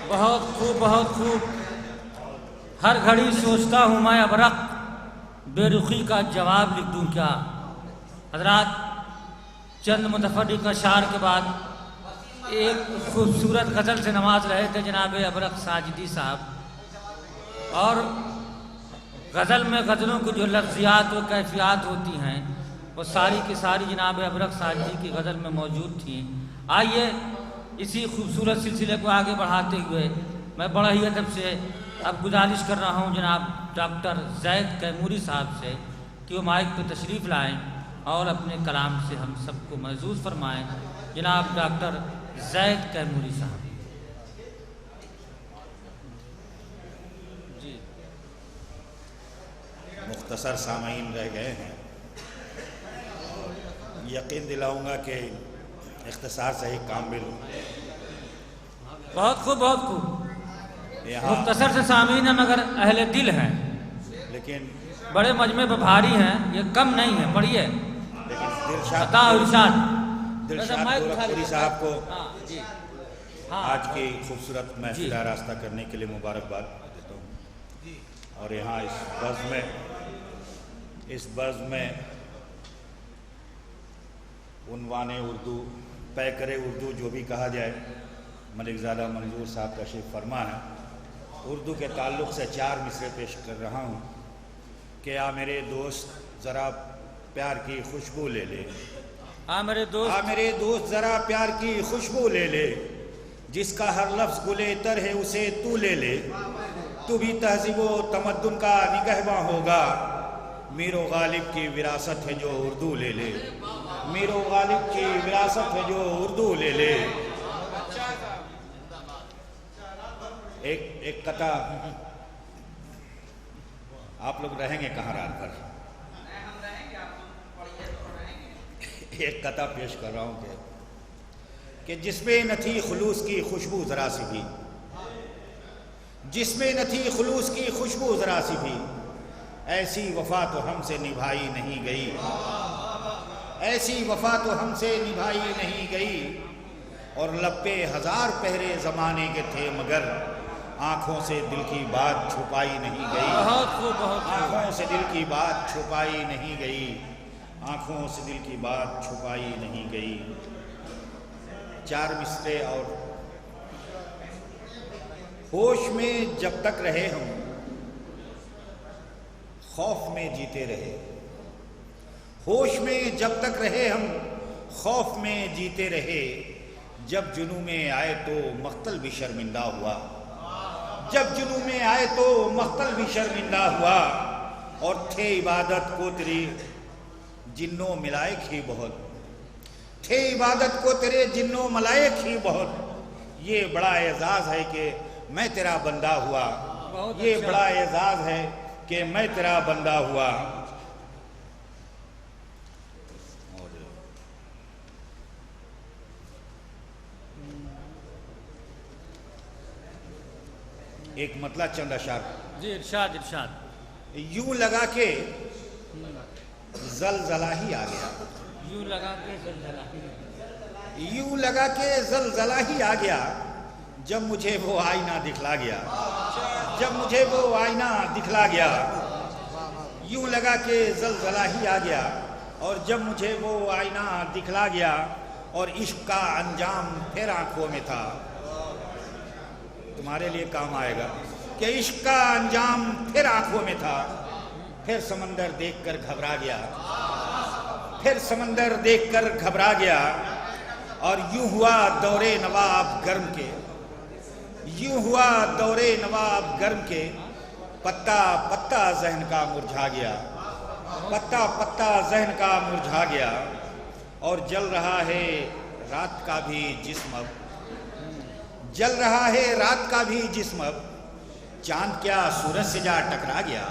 بہت خوب بہت خوب. ہر گھڑی سوچتا ہوں میں ابرق بے رخی کا جواب لکھ دوں کیا. حضرات چند متفرق اشعار کے بعد ایک خوبصورت غزل سے نواز رہے تھے جناب ابرق ساجدی صاحب. اور غزل میں غزلوں کی جو لفظیات و کیفیات ہوتی ہیں وہ ساری کی ساری جناب ابرق ساجدی کی غزل میں موجود تھیں. آئیے اسی خوبصورت سلسلے کو آگے بڑھاتے ہوئے میں بڑا ہی ادب سے اب گزارش کر رہا ہوں جناب ڈاکٹر زید کیموری صاحب سے کہ وہ مائک پہ تشریف لائیں اور اپنے کلام سے ہم سب کو محظوظ فرمائیں. جناب ڈاکٹر زید کیموری صاحب. جی مختصر سامعین رہ گئے ہیں. یقین دلاؤں گا کہ اختصار سے ہی کامل. بہت خوب بہت خوب. یہاں مختصر سے سامعین ہیں مگر اہل دل ہیں, لیکن بڑے مجمع پہ بھاری ہیں, یہ کم نہیں ہے. پڑھیے عطا و ارشاد. دلشاد پوری صاحب کو جی آج کی خوبصورت محفل آراستہ کرنے کے لیے مبارکباد دیتا ہوں. اور یہاں اس بزم میں عنوان اردو پیکر اردو جو بھی کہا جائے, ملک زادہ منظور صاحب کا تشریف فرما ہے. اردو کے تعلق سے 4 مصرے پیش کر رہا ہوں کہ آ میرے دوست ذرا پیار کی خوشبو لے لے. آ میرے دوست ذرا پیار کی خوشبو لے لے. جس کا ہر لفظ گلے تر ہے اسے تو لے لے. تو بھی تہذیب و تمدن کا نگہباں ہوگا. میر و غالب کی وراثت ہے جو اردو لے لے. میر و غالب کی وراثت ہے جو اردو لے لے. ایک قطع آپ لوگ رہیں گے کہاں رات بھر. ایک قطع پیش کر رہا ہوں کہ جس میں نہ تھی خلوص کی خوشبو ذرا سی بھی. جس میں نہ تھی خلوص کی خوشبو ذرا سی بھی. ایسی وفا تو ہم سے نبھائی نہیں گئی. ایسی وفا تو ہم سے نبھائی نہیں گئی. اور لب پہ 1000 پہرے زمانے کے تھے مگر آنکھوں سے دل کی بات چھپائی نہیں گئی. آنکھوں سے دل کی بات چھپائی نہیں گئی. آنکھوں سے دل کی بات چھپائی نہیں گئی. 4 مصرے اور ہوش میں جب تک رہے ہم خوف میں جیتے رہے. ہوش میں جب تک رہے ہم خوف میں جیتے رہے. جب جنوں میں آئے تو مقتل بھی شرمندہ ہوا. جب جنوں میں آئے تو مقتل بھی شرمندہ ہوا. اور تھے عبادت کو تیری جنوں ملائک ہی بہت. تھے عبادت کو تیرے جنوں ملائک ہی بہت. یہ بڑا اعزاز ہے کہ میں تیرا بندہ ہوا. یہ بڑا اعزاز ہے کہ میں تیرا بندہ ہوا. ایک مطلع چند اشعار. جی ارشاد. یوں لگا کہ زلزلہ ہی آ گیا. یوں لگا کے زلزلہ ہی آ گیا. جب مجھے وہ آئینہ دکھلا گیا. جب مجھے وہ آئینہ دکھلا گیا. یوں لگا کہ زلزلہ ہی آ گیا. اور جب مجھے وہ آئینہ دکھلا گیا. اور عشق کا انجام پھر آنکھوں میں تھا. تمہارے لیے کام آئے گا کہ عشق کا انجام پھر آنکھوں میں تھا. پھر سمندر دیکھ کر گھبرا گیا. پھر سمندر دیکھ کر گھبرا گیا. اور یوں ہوا دورے نواب گرم کے. یوں ہوا دورے نواب گرم کے. پتا پتا ذہن کا مرجھا گیا. پتا پتا ذہن کا مرجھا گیا. اور جل رہا ہے رات کا بھی جسم اب. جل رہا ہے رات کا بھی جسم اب. چاند کیا سورج سے جا ٹکرا گیا.